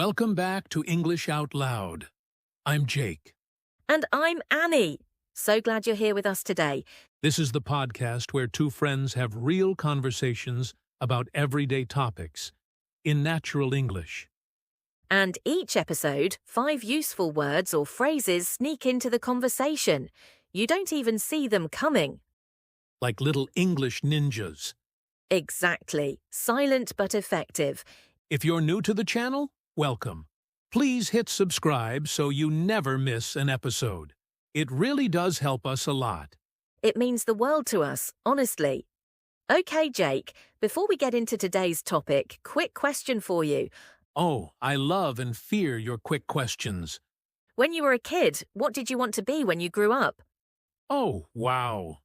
Welcome back to English Out Loud. I'm Jake. And I'm Annie. So glad you're here with us today. This is the podcast where two friends have real conversations about everyday topics in natural English. And each episode, 5 useful words or phrases sneak into the conversation. You don't even see them coming. Like little English ninjas. Exactly. Silent but effective. If you're new to the channel, welcome. Please hit subscribe so you never miss an episode. It really does help us a lot. It means the world to us, honestly. Okay, Jake, before we get into today's topic, quick question for you. Oh, I love and fear your quick questions. When you were a kid, what did you want to be when you grew up? Oh, wow.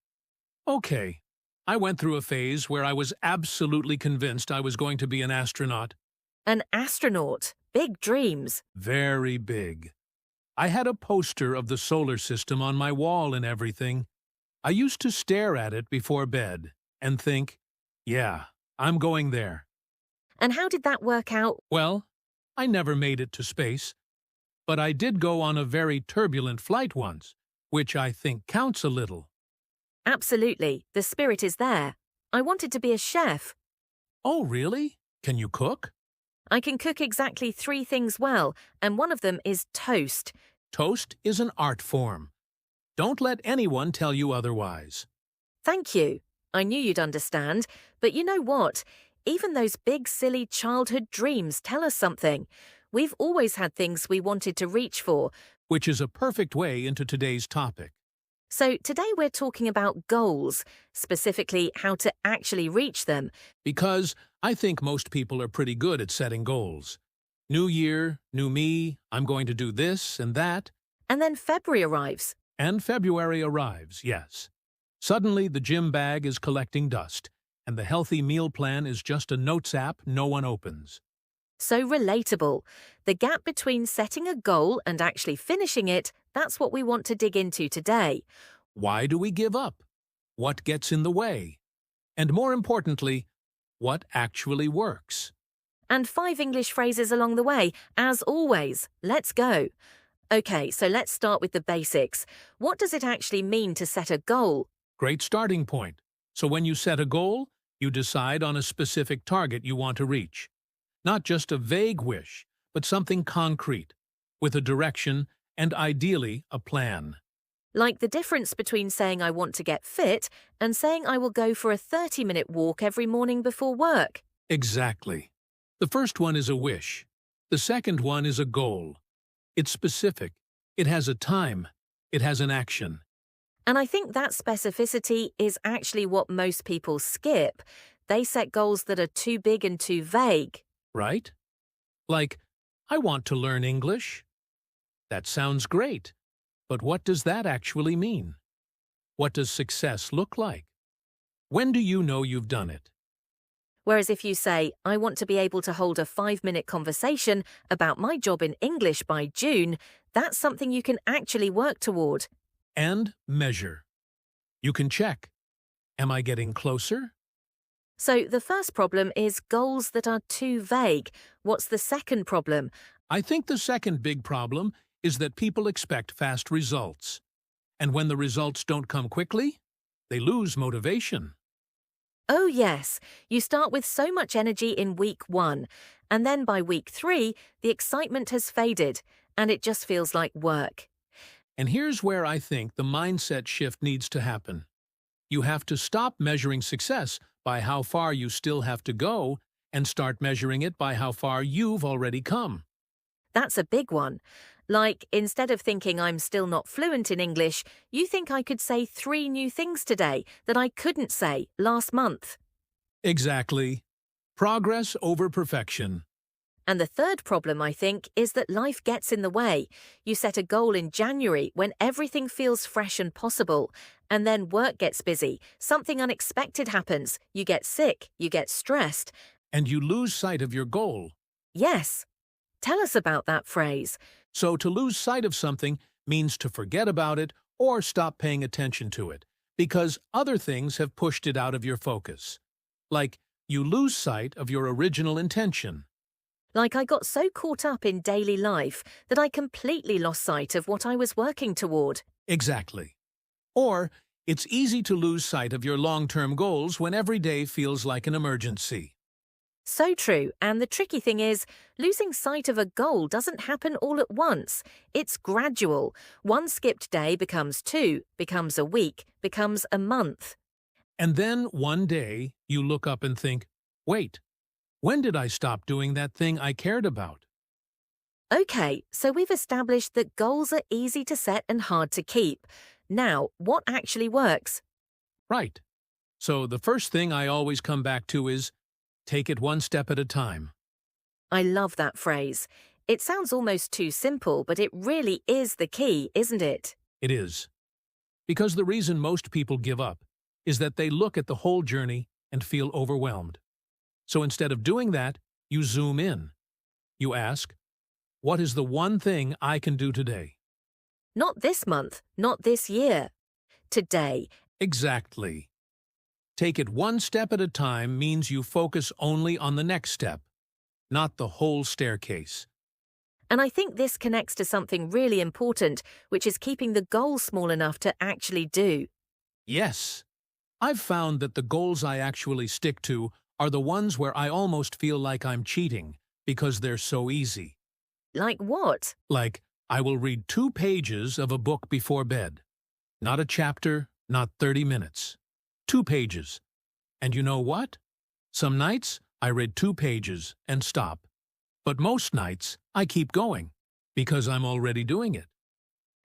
Okay. I went through a phase where I was absolutely convinced I was going to be an astronaut. An astronaut. Big dreams. Very big. I had a poster of the solar system on my wall and everything. I used to stare at it before bed and think, yeah, I'm going there. And how did that work out? Well, I never made it to space, but I did go on a very turbulent flight once, which I think counts a little. Absolutely. The spirit is there. I wanted to be a chef. Oh, really? Can you cook? I can cook exactly 3 things well, and one of them is toast. Toast is an art form. Don't let anyone tell you otherwise. Thank you. I knew you'd understand. But you know what? Even those big, silly childhood dreams tell us something. We've always had things we wanted to reach for. Which is a perfect way into today's topic. So today we're talking about goals, specifically how to actually reach them. Because I think most people are pretty good at setting goals. New year, new me, I'm going to do this and that. And then February arrives. And February arrives, yes. Suddenly the gym bag is collecting dust, and the healthy meal plan is just a notes app no one opens. So relatable. The gap between setting a goal and actually finishing it, that's what we want to dig into today. Why do we give up? What gets in the way? And more importantly, what actually works? And 5 English phrases along the way, as always. Let's go. Okay, so let's start with the basics. What does it actually mean to set a goal? Great starting point. So when you set a goal, you decide on a specific target you want to reach. Not just a vague wish, but something concrete, with a direction and ideally a plan. Like the difference between saying I want to get fit and saying I will go for a 30-minute walk every morning before work. Exactly. The first one is a wish. The second one is a goal. It's specific. It has a time. It has an action. And I think that specificity is actually what most people skip. They set goals that are too big and too vague. Right? Like, I want to learn English. That sounds great, but what does that actually mean? What does success look like? When do you know you've done it? Whereas if you say, I want to be able to hold a 5-minute conversation about my job in English by June, that's something you can actually work toward. And measure. You can check. Am I getting closer? So the first problem is goals that are too vague. What's the second problem? I think the second big problem is that people expect fast results. And when the results don't come quickly, they lose motivation. Oh yes, you start with so much energy in week 1, and then by week 3, the excitement has faded, and it just feels like work. And here's where I think the mindset shift needs to happen. You have to stop measuring success by how far you still have to go and start measuring it by how far you've already come. That's a big one. Like, instead of thinking I'm still not fluent in English, you think I could say 3 new things today that I couldn't say last month. Exactly. Progress over perfection. And the third problem, I think, is that life gets in the way. You set a goal in January when everything feels fresh and possible, and then work gets busy, something unexpected happens, you get sick, you get stressed. And you lose sight of your goal. Yes. Tell us about that phrase. So to lose sight of something means to forget about it or stop paying attention to it, because other things have pushed it out of your focus. Like, you lose sight of your original intention. Like I got so caught up in daily life that I completely lost sight of what I was working toward. Exactly. Or, it's easy to lose sight of your long-term goals when every day feels like an emergency. So true, and the tricky thing is, losing sight of a goal doesn't happen all at once. It's gradual. One skipped day becomes two, becomes a week, becomes a month. And then one day, you look up and think, wait, when did I stop doing that thing I cared about? Okay, so we've established that goals are easy to set and hard to keep. Now, what actually works? Right. So the first thing I always come back to is, take it one step at a time. I love that phrase. It sounds almost too simple, but it really is the key, isn't it? It is. Because the reason most people give up is that they look at the whole journey and feel overwhelmed. So instead of doing that, you zoom in. You ask, what is the one thing I can do today? Not this month, not this year. Today. Exactly. Take it one step at a time means you focus only on the next step, not the whole staircase. And I think this connects to something really important, which is keeping the goal small enough to actually do. Yes. I've found that the goals I actually stick to are the ones where I almost feel like I'm cheating because they're so easy. Like what? Like, I will read 2 pages of a book before bed. Not a chapter, not 30 minutes. 2 pages. And you know what? Some nights, I read 2 pages and stop. But most nights, I keep going, because I'm already doing it.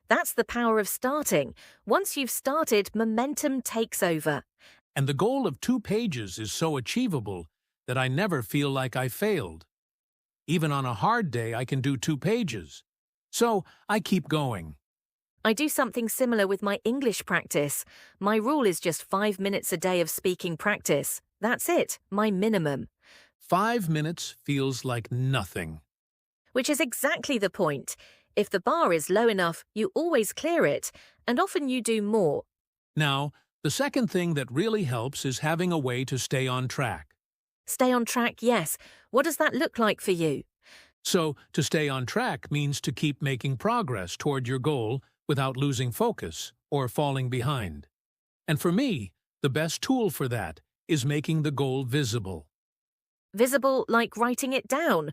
That's the power of starting. Once you've started, momentum takes over. And the goal of 2 pages is so achievable that I never feel like I failed. Even on a hard day, I can do 2 pages. So, I keep going. I do something similar with my English practice. My rule is just 5 minutes a day of speaking practice. That's it, my minimum. 5 minutes feels like nothing. Which is exactly the point. If the bar is low enough, you always clear it, and often you do more. Now, the second thing that really helps is having a way to stay on track. Stay on track, yes. What does that look like for you? So, to stay on track means to keep making progress toward your goal without losing focus or falling behind. And for me, the best tool for that is making the goal visible. Visible like writing it down.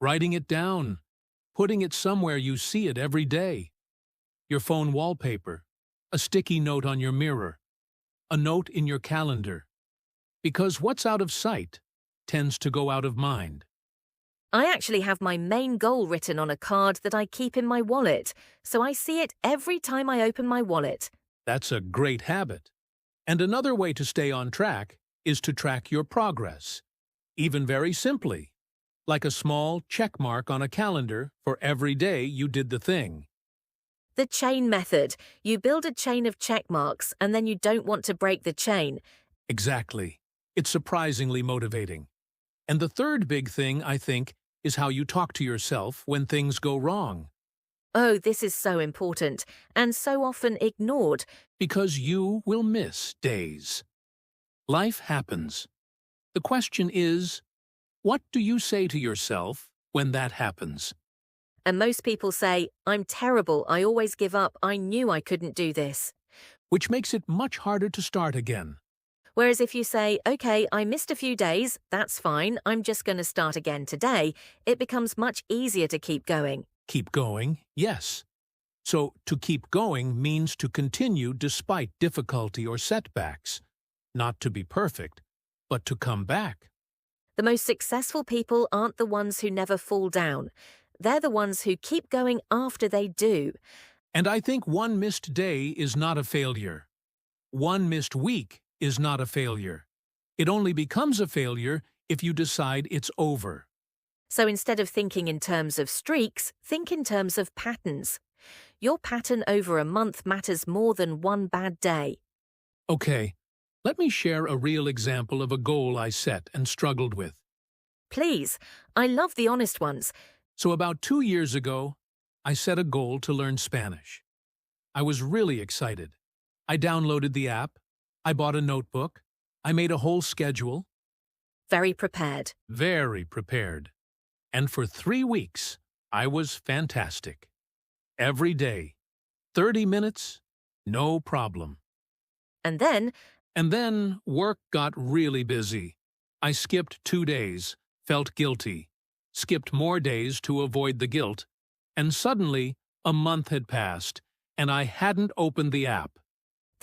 Writing it down. Putting it somewhere you see it every day. Your phone wallpaper. A sticky note on your mirror. A note in your calendar. Because what's out of sight tends to go out of mind. I actually have my main goal written on a card that I keep in my wallet, so I see it every time I open my wallet. That's a great habit. And another way to stay on track is to track your progress. Even very simply, like a small check mark on a calendar for every day you did the thing. The chain method. You build a chain of check marks and then you don't want to break the chain. Exactly. It's surprisingly motivating. And the third big thing, I think, is how you talk to yourself when things go wrong. Oh, this is so important and so often ignored. Because you will miss days. Life happens. The question is, what do you say to yourself when that happens? And most people say, I'm terrible, I always give up, I knew I couldn't do this. Which makes it much harder to start again. Whereas if you say, okay, I missed a few days, that's fine, I'm just going to start again today, it becomes much easier to keep going. Keep going, yes. So, to keep going means to continue despite difficulty or setbacks. Not to be perfect, but to come back. The most successful people aren't the ones who never fall down. They're the ones who keep going after they do. And I think one missed day is not a failure. One missed week is not a failure. It only becomes a failure if you decide it's over. So instead of thinking in terms of streaks, think in terms of patterns. Your pattern over a month matters more than one bad day. Okay, let me share a real example of a goal I set and struggled with. Please, I love the honest ones. So about 2 years ago, I set a goal to learn Spanish. I was really excited. I downloaded the app. I bought a notebook. I made a whole schedule. Very prepared. Very prepared. And for 3 weeks, I was fantastic. Every day, 30 minutes, no problem. And then, And then work got really busy. I skipped 2 days, felt guilty, skipped more days to avoid the guilt, and suddenly a month had passed, and I hadn't opened the app.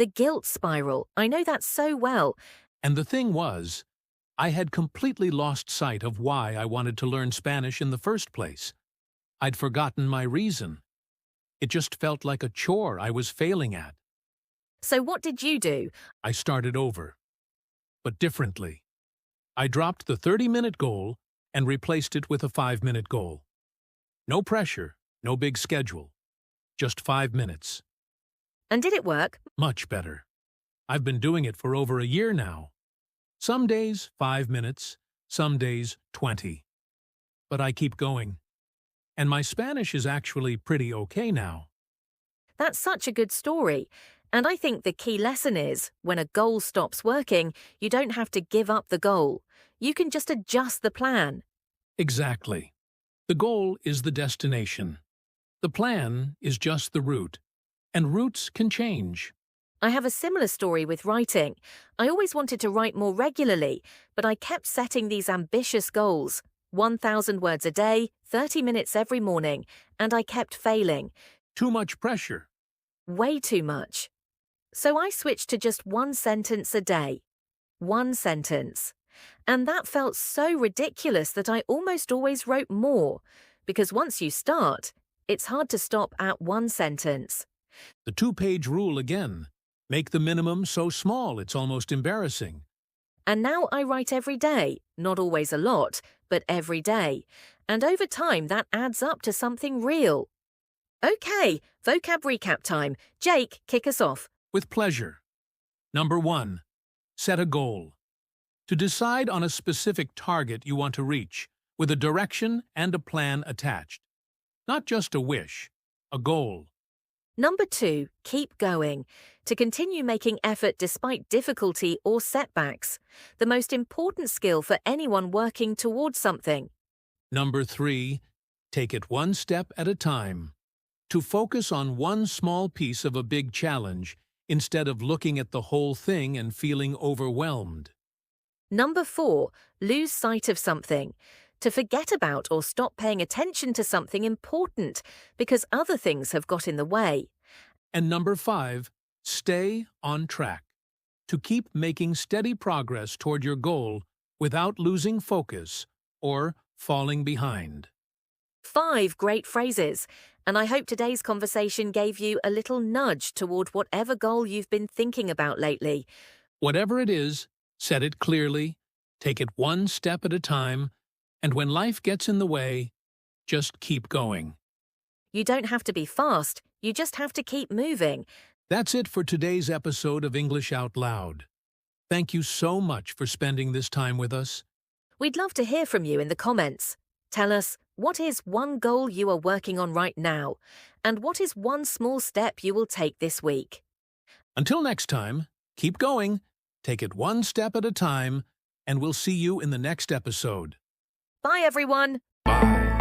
the guilt spiral. I know that so well. And the thing was, I had completely lost sight of why I wanted to learn Spanish in the first place. I'd forgotten my reason. It just felt like a chore I was failing at. So what did you do? I started over, but differently. I dropped the 30-minute goal and replaced it with a 5-minute goal. No pressure, no big schedule. Just 5 minutes. And did it work? Much better. I've been doing it for over a year now. Some days 5 minutes, some days 20. But I keep going. And my Spanish is actually pretty okay now. That's such a good story. And I think the key lesson is, when a goal stops working, you don't have to give up the goal. You can just adjust the plan. Exactly. The goal is the destination. The plan is just the route. And routes can change. I have a similar story with writing. I always wanted to write more regularly, but I kept setting these ambitious goals. 1,000 words a day, 30 minutes every morning, and I kept failing. Too much pressure. Way too much. So I switched to just 1 sentence a day. 1 sentence. And that felt so ridiculous that I almost always wrote more, because once you start, it's hard to stop at 1 sentence. The 2-page rule again. Make the minimum so small it's almost embarrassing. And now I write every day, not always a lot, but every day. And over time, that adds up to something real. Okay, vocab recap time. Jake, kick us off. With pleasure. Number 1. Set a goal. To decide on a specific target you want to reach, with a direction and a plan attached. Not just a wish, a goal. Number 2, keep going. To continue making effort despite difficulty or setbacks. The most important skill for anyone working towards something. Number 3, take it one step at a time. To focus on one small piece of a big challenge instead of looking at the whole thing and feeling overwhelmed. Number 4, lose sight of something. To forget about or stop paying attention to something important because other things have got in the way. And number 5, stay on track. To keep making steady progress toward your goal without losing focus or falling behind. 5 great phrases, and I hope today's conversation gave you a little nudge toward whatever goal you've been thinking about lately. Whatever it is, set it clearly, take it one step at a time, and when life gets in the way, just keep going. You don't have to be fast, you just have to keep moving. That's it for today's episode of English Out Loud. Thank you so much for spending this time with us. We'd love to hear from you in the comments. Tell us, what is one goal you are working on right now? And what is one small step you will take this week? Until next time, keep going, take it one step at a time, and we'll see you in the next episode. Bye, everyone. Bye.